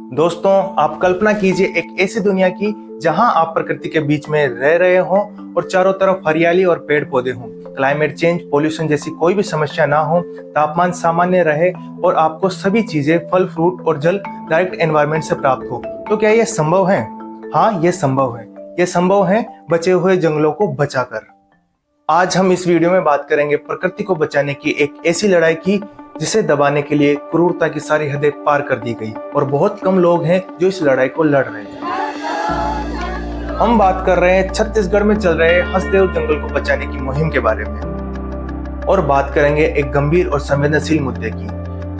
दोस्तों, आप कल्पना कीजिए एक ऐसी दुनिया की जहां आप प्रकृति के बीच में रह रहे हो और चारों तरफ हरियाली और पेड़ पौधे हों, क्लाइमेट चेंज, पोल्यूशन जैसी कोई भी समस्या ना हो, तापमान सामान्य रहे और आपको सभी चीजें, फल, फ्रूट और जल डायरेक्ट एनवायरनमेंट से प्राप्त हो। तो क्या यह संभव है? हाँ, यह संभव है। यह संभव है बचे हुए जंगलों को बचाकर। आज हम इस वीडियो में बात करेंगे प्रकृति को बचाने की एक ऐसी लड़ाई की जिसे दबाने के लिए क्रूरता की सारी हदें पार कर दी गई और बहुत कम लोग हैं जो इस लड़ाई को लड़ रहे हैं। हम बात कर रहे हैं छत्तीसगढ़ में चल रहे हंसदेव जंगल को बचाने की मुहिम के बारे में और बात करेंगे एक गंभीर और संवेदनशील मुद्दे की,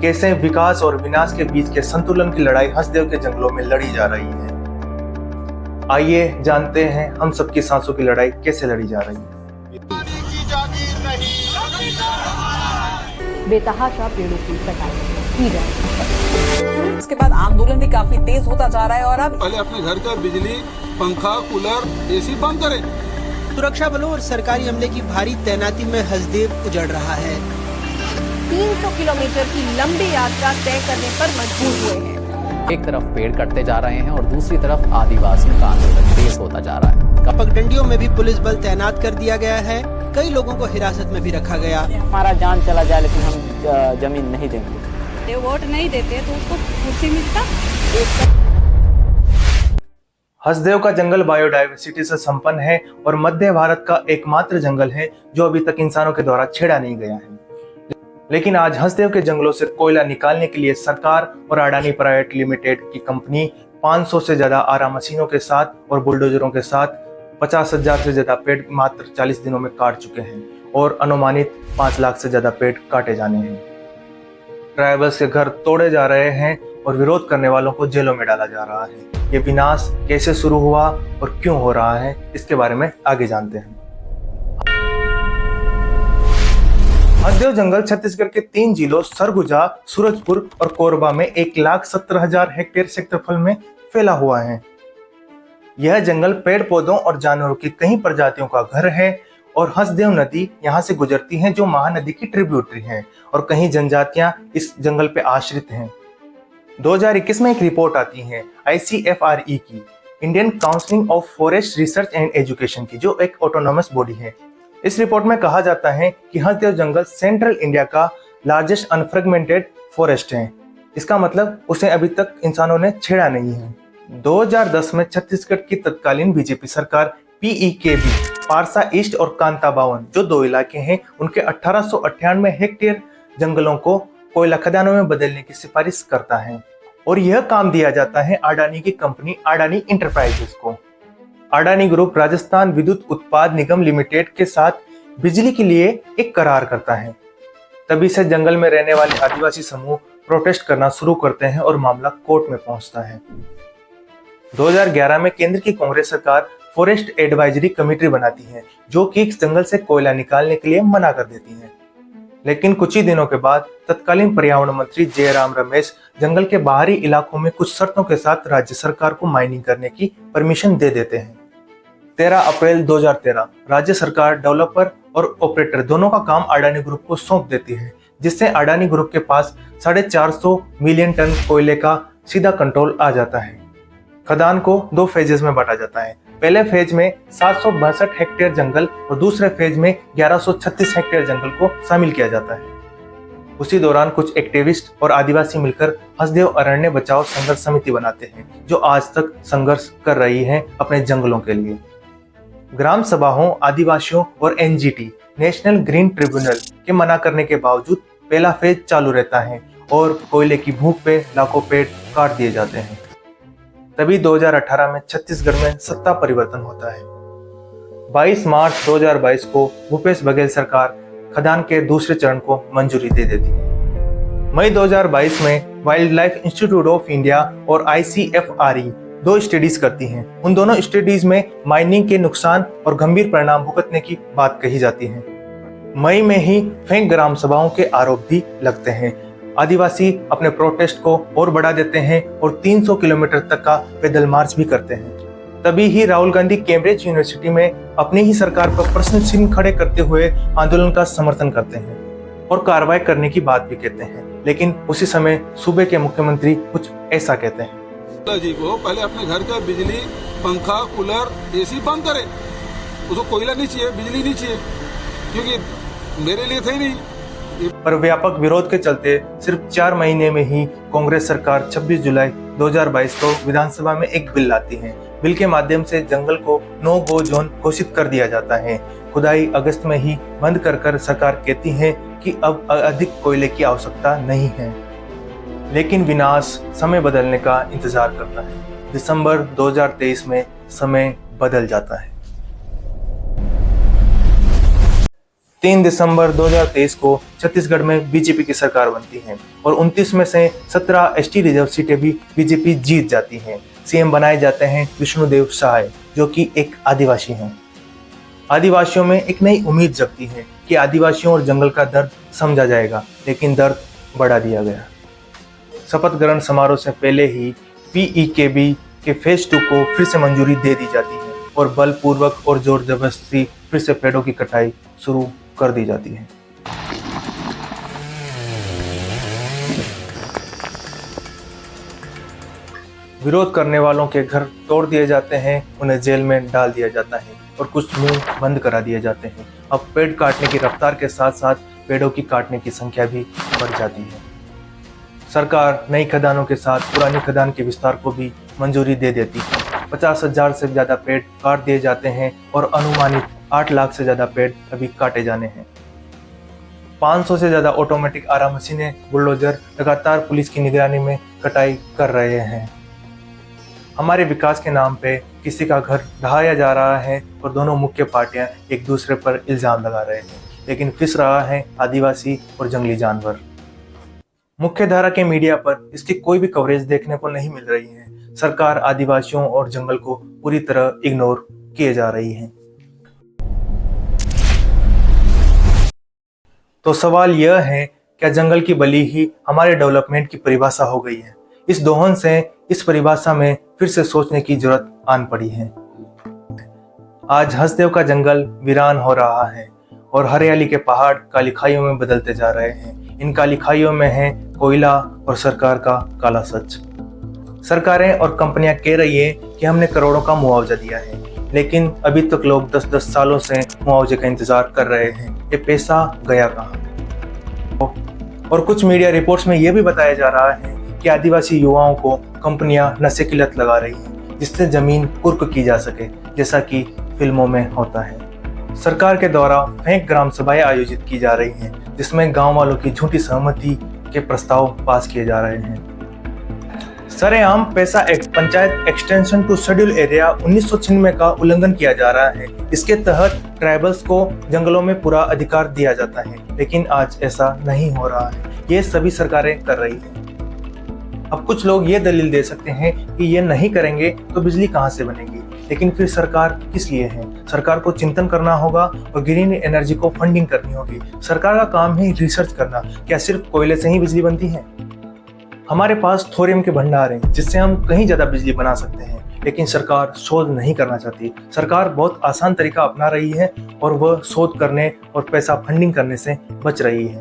कैसे विकास और विनाश के बीच के संतुलन की लड़ाई हंसदेव के जंगलों में लड़ी जा रही है। आइए जानते हैं हम सबकी सांसों की लड़ाई कैसे लड़ी जा रही है। बेतहाशा पेड़ों की कटाई की जा रही है। इसके बाद आंदोलन भी काफी तेज होता जा रहा है और अब पहले अपने घर का बिजली, पंखा, कूलर, एसी बंद करें। सुरक्षा बलों और सरकारी अमले की भारी तैनाती में हंसदेव उजड़ रहा है। 300 किलोमीटर की लंबी यात्रा तय करने पर मजबूर हुए हैं। एक तरफ पेड़ कटते जा रहे हैं और दूसरी तरफ आदिवासियों का आंदोलन तेज होता जा रहा है। पगडंडियों में भी पुलिस बल तैनात कर दिया गया है। कई लोगों को हिरासत में भी रखा गया। हमारा जान चला जाए लेकिन हम जमीन नहीं देंगे। वोट नहीं देते तो उसको कुर्सी मिलता। हंसदेव का जंगल बायोडायवर्सिटी से संपन्न है और मध्य भारत का एकमात्र जंगल है जो अभी तक इंसानों के द्वारा छेड़ा नहीं गया है। लेकिन आज हंसदेव के जंगलों से कोयला निकालने के लिए सरकार और अडानी प्राइवेट लिमिटेड की कंपनी 500 से ज्यादा आरा मशीनों के साथ और बुलडोजरों के साथ 50,000 से ज्यादा पेड़ मात्र 40 दिनों में काट चुके हैं और अनुमानित 5 लाख से ज्यादा पेड़ काटे जाने हैं। ट्राइबल्स के घर तोड़े जा रहे हैं और विरोध करने वालों को जेलों में डाला जा रहा है। ये विनाश कैसे शुरू हुआ और क्यों हो रहा है, इसके बारे में आगे जानते हैं। हंसदेव जंगल छत्तीसगढ़ के 3 जिलों सरगुजा, सूरजपुर और कोरबा में 1,70,000 हेक्टेयर क्षेत्रफल में फैला हुआ है। यह जंगल पेड़ पौधों और जानवरों की कई प्रजातियों का घर है और हंसदेव नदी यहाँ से गुजरती है जो महानदी की ट्रिब्यूटरी है और कई जनजातियां इस जंगल पे आश्रित हैं। 2021 में एक रिपोर्ट आती है ICFRE की, Indian council of forest research and education की, जो एक ऑटोनोमस बॉडी है। इस रिपोर्ट में कहा जाता है कि हंसदेव जंगल सेंट्रल इंडिया का लार्जेस्ट अनफ्रेगमेंटेड फॉरेस्ट है। इसका मतलब उसे अभी तक इंसानों ने छेड़ा नहीं है। 2010 में छत्तीसगढ़ की तत्कालीन बीजेपी सरकार PEKB, पारसा ईस्ट और कांताबावन, जो 2 इलाके हैं, उनके 1898 हेक्टेयर जंगलों को कोयला खदानों में बदलने की सिफारिश करता है और यह काम दिया जाता है अडानी की कंपनी अडानी इंटरप्राइजेस को। अडानी ग्रुप राजस्थान विद्युत उत्पाद निगम लिमिटेड के साथ बिजली के लिए एक करार करता है। तभी से जंगल में रहने वाले आदिवासी समूह प्रोटेस्ट करना शुरू करते हैं और मामला कोर्ट में पहुंचता है। 2011 में केंद्र की कांग्रेस सरकार फॉरेस्ट एडवाइजरी कमेटी बनाती है जो कि इस जंगल से कोयला निकालने के लिए मना कर देती है। लेकिन कुछ ही दिनों के बाद तत्कालीन पर्यावरण मंत्री जयराम रमेश जंगल के बाहरी इलाकों में कुछ शर्तों के साथ राज्य सरकार को माइनिंग करने की परमिशन दे देते हैं। 13 अप्रैल 2013 राज्य सरकार डेवलपर और ऑपरेटर दोनों का काम अडानी ग्रुप को सौंप देती है, जिससे अडानी ग्रुप के पास 450 मिलियन टन कोयले का सीधा कंट्रोल आ जाता है। खदान को 2 फेजेस में बांटा जाता है। पहले फेज में 762 हेक्टेयर जंगल और दूसरे फेज में 1136 हेक्टेयर जंगल को शामिल किया जाता है। उसी दौरान कुछ एक्टिविस्ट और आदिवासी मिलकर हंसदेव अरण्य बचाओ संघर्ष समिति बनाते हैं जो आज तक संघर्ष कर रही है अपने जंगलों के लिए। ग्राम सभाओं, आदिवासियों और NGT नेशनल ग्रीन ट्रिब्यूनल के मना करने के बावजूद पहला फेज चालू रहता है और कोयले की भूख पे लाखों पेड़ काट दिए जाते हैं। तभी 2018 में छत्तीसगढ़ में सत्ता परिवर्तन होता है। 22 मार्च 2022 को भूपेश बघेल सरकार खदान के दूसरे चरण को मंजूरी दे देती है। मई 2022 में wild life institute of India और ICFRE 2 स्टडीज करती हैं। उन दोनों स्टडीज में माइनिंग के नुकसान और गंभीर परिणाम भुगतने की बात कही जाती है। मई में ही फेंक ग्राम सभाओं के आरोप भी लगते हैं। आदिवासी अपने प्रोटेस्ट को और बढ़ा देते हैं और 300 किलोमीटर तक का पैदल मार्च भी करते हैं। तभी ही राहुल गांधी कैम्ब्रिज यूनिवर्सिटी में अपनी ही सरकार पर प्रश्न चिन्ह खड़े करते हुए आंदोलन का समर्थन करते हैं और कार्रवाई करने की बात भी कहते हैं। लेकिन उसी समय सूबे के मुख्यमंत्री कुछ ऐसा कहते हैं। जी को पहले अपने घर का बिजली, पंखा, कूलर, एसी बंद करे। उसको कोयला नहीं चाहिए, बिजली नहीं चाहिए, क्योंकि मेरे लिए था ही नहीं। पर व्यापक विरोध के चलते सिर्फ 4 महीने में ही कांग्रेस सरकार 26 जुलाई 2022 को विधानसभा में एक बिल लाती है। बिल के माध्यम से जंगल को नो गो जोन घोषित कर दिया जाता है। खुदाई अगस्त में ही बंद कर सरकार कहती है कि अब अधिक कोयले की आवश्यकता नहीं है, लेकिन विनाश समय बदलने का इंतजार करता है। दिसंबर 2023 में समय बदल जाता है। 3 दिसंबर 2023 को छत्तीसगढ़ में बीजेपी की सरकार बनती है और 29 में से 17 एसटी रिजर्व सीटें भी बीजेपी जीत जाती है। सीएम बनाए जाते हैं विष्णुदेव साय, जो कि एक आदिवासी हैं। आदिवासियों में एक नई उम्मीद जगती है कि आदिवासियों और जंगल का दर्द समझा जाएगा, लेकिन दर्द बढ़ा दिया गया। शपथ ग्रहण समारोह से पहले ही पीईकेबी के फेज 2 को फिर से मंजूरी दे दी जाती है और बलपूर्वक और जोर जबरदस्ती फिर से पेड़ों की कटाई शुरू कर दी जाती है। विरोध करने वालों के घर तोड़ दिए जाते हैं, उन्हें जेल में डाल दिया जाता है और कुछ मुंह बंद करा दिए जाते हैं। अब पेड़ काटने की रफ्तार के साथ साथ पेड़ों की काटने की संख्या भी बढ़ जाती है। सरकार नई खदानों के साथ पुरानी खदान के विस्तार को भी मंजूरी दे देती है। 50,000 से ज्यादा पेड़ काट दिए जाते हैं और अनुमानित 8 लाख से ज्यादा पेड़ अभी काटे जाने हैं। 500 से ज्यादा ऑटोमेटिक आरा मशीनें, बुलडोजर लगातार पुलिस की निगरानी में कटाई कर रहे हैं। हमारे विकास के नाम पे किसी का घर ढहाया जा रहा है और दोनों मुख्य पार्टियां एक दूसरे पर इल्जाम लगा रहे हैं, लेकिन फिस रहा है आदिवासी और जंगली जानवर। मुख्य धारा के मीडिया पर इसकी कोई भी कवरेज देखने को नहीं मिल रही है। सरकार आदिवासियों और जंगल को पूरी तरह इग्नोर किए जा रही है। तो सवाल यह है, क्या जंगल की बलि ही हमारे डेवलपमेंट की परिभाषा हो गई है? इस दोहन से इस परिभाषा में फिर से सोचने की जरूरत आन पड़ी है। आज हंसदेव का जंगल वीरान हो रहा है और हरियाली के पहाड़ काली खाइयों में बदलते जा रहे हैं। इन काली खाइयों में है कोयला और सरकार का काला सच। सरकारें और कंपनियां कह रही है कि हमने करोड़ों का मुआवजा दिया है, लेकिन अभी तक लोग 10-10 सालों से मुआवजे का इंतजार कर रहे हैं। ये पैसा गया कहाँ? और कुछ मीडिया रिपोर्ट्स में यह भी बताया जा रहा है कि आदिवासी युवाओं को कंपनियां नशे की लत लगा रही हैं, जिससे जमीन कुर्क की जा सके, जैसा कि फिल्मों में होता है। सरकार के द्वारा फेक ग्राम सभाएं आयोजित की जा रही हैं, जिसमें गांव वालों की झूठी सहमति के प्रस्ताव पास किए जा रहे हैं। सरेआम PESA act, panchayat extension to schedule area 1996 का उल्लंघन किया जा रहा है। इसके तहत ट्राइबल्स को जंगलों में पूरा अधिकार दिया जाता है, लेकिन आज ऐसा नहीं हो रहा है। ये सभी सरकारें कर रही हैं। अब कुछ लोग ये दलील दे सकते हैं कि ये नहीं करेंगे तो बिजली कहाँ से बनेगी, लेकिन फिर सरकार किस लिए है? सरकार को चिंतन करना होगा और ग्रीन एनर्जी को फंडिंग करनी होगी। सरकार का काम है रिसर्च करना। क्या सिर्फ कोयले से ही बिजली बनती है? हमारे पास थोरियम के भंडार हैं, जिससे हम कहीं ज्यादा बिजली बना सकते हैं, लेकिन सरकार शोध नहीं करना चाहती। सरकार बहुत आसान तरीका अपना रही है और वह शोध करने और पैसा फंडिंग करने से बच रही है,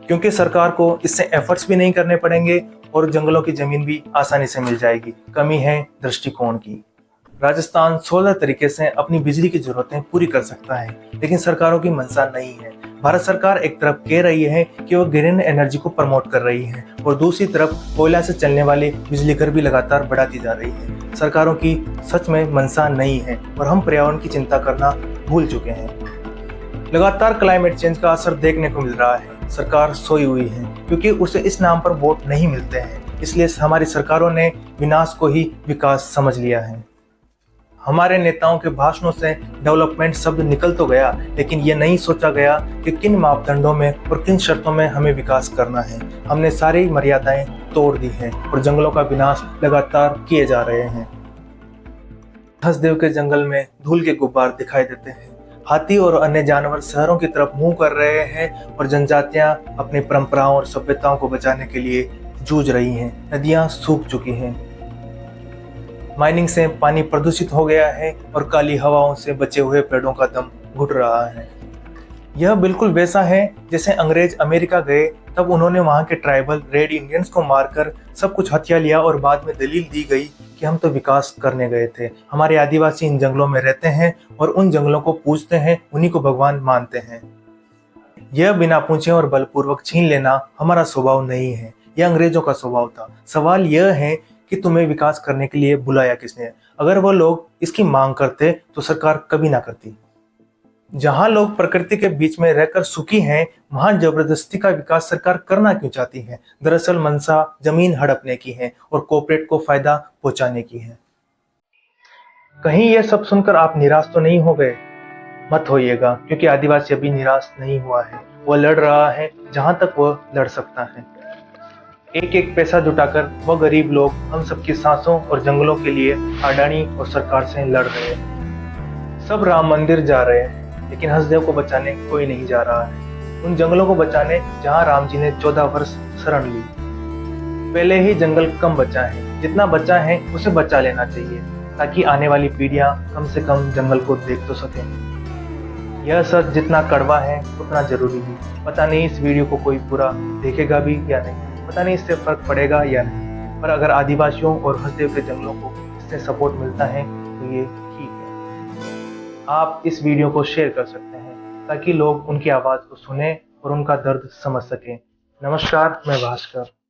क्योंकि सरकार को इससे एफर्ट्स भी नहीं करने पड़ेंगे और जंगलों की जमीन भी आसानी से मिल जाएगी। कमी है दृष्टिकोण की। राजस्थान 16 तरीके से अपनी बिजली की जरूरतें पूरी कर सकता है, लेकिन सरकारों की मंशा नहीं है। भारत सरकार एक तरफ कह रही है कि वह ग्रीन एनर्जी को प्रमोट कर रही है और दूसरी तरफ कोयला से चलने वाले बिजली घर भी लगातार बढ़ाती जा रही है। सरकारों की सच में मंशा नहीं है और हम पर्यावरण की चिंता करना भूल चुके हैं। लगातार क्लाइमेट चेंज का असर देखने को मिल रहा है। सरकार सोई हुई है क्योंकि उसे इस नाम पर वोट नहीं मिलते हैं, इसलिए हमारी सरकारों ने विनाश को ही विकास समझ लिया है। हमारे नेताओं के भाषणों से डेवलपमेंट शब्द निकल तो गया, लेकिन ये नहीं सोचा गया कि किन मापदंडों में और किन शर्तों में हमें विकास करना है। हमने सारी मर्यादाएं तोड़ दी हैं और जंगलों का विनाश लगातार किए जा रहे हैं। हंसदेव के जंगल में धूल के गुब्बार दिखाई देते हैं। हाथी और अन्य जानवर शहरों की तरफ मुंह कर रहे हैं और जनजातियां अपनी परंपराओं और सभ्यताओं को बचाने के लिए जूझ रही हैं। नदियां सूख चुकी हैं। माइनिंग से पानी प्रदूषित हो गया है और काली हवाओं से बचे हुए पेड़ों का दम घुट रहा है। यह बिल्कुल वैसा है जैसे अंग्रेज अमेरिका गए तब उन्होंने वहाँ के ट्राइबल रेड इंडियंस को मारकर सब कुछ हथिया लिया और बाद में दलील दी गई कि हम तो विकास करने गए थे। हमारे आदिवासी इन जंगलों में रहते हैं और उन जंगलों को पूजते हैं, उन्हीं को भगवान मानते हैं। यह बिना पूछे और बलपूर्वक छीन लेना हमारा स्वभाव नहीं है, यह अंग्रेजों का स्वभाव था। सवाल यह है कि तुम्हें विकास करने के लिए बुलाया किसने? अगर वो लोग इसकी मांग करते तो सरकार कभी ना करती। जहां लोग प्रकृति के बीच में रहकर सुखी हैं, वहां जबरदस्ती का विकास सरकार करना क्यों चाहती है? दरअसल मनसा जमीन हड़पने की है और कॉर्पोरेट को फायदा पहुंचाने की है। कहीं यह सब सुनकर आप निराश तो नहीं हो गए? मत होइएगा, क्योंकि आदिवासी अभी निराश नहीं हुआ है। वह लड़ रहा है जहां तक वह लड़ सकता है। एक एक पैसा जुटाकर वह गरीब लोग हम सबकी सांसों और जंगलों के लिए अडानी और सरकार से लड़ रहे हैं। सब राम मंदिर जा रहे हैं, लेकिन हंसदेव को बचाने कोई नहीं जा रहा है। उन जंगलों को बचाने जहां राम जी ने 14 वर्ष शरण ली। पहले ही जंगल कम बचा है, जितना बचा है उसे बचा लेना चाहिए, ताकि आने वाली पीढ़ियां कम से कम जंगल को देख तो सकें। यह सच जितना कड़वा है उतना जरूरी भी। पता नहीं इस वीडियो को कोई पूरा देखेगा भी या नहीं, पता नहीं इससे फर्क पड़ेगा या नहीं, पर अगर आदिवासियों और हंसदेव के जंगलों को इससे सपोर्ट मिलता है तो ये ठीक है। आप इस वीडियो को शेयर कर सकते हैं ताकि लोग उनकी आवाज़ को सुने और उनका दर्द समझ सकें। नमस्कार, मैं भास्कर।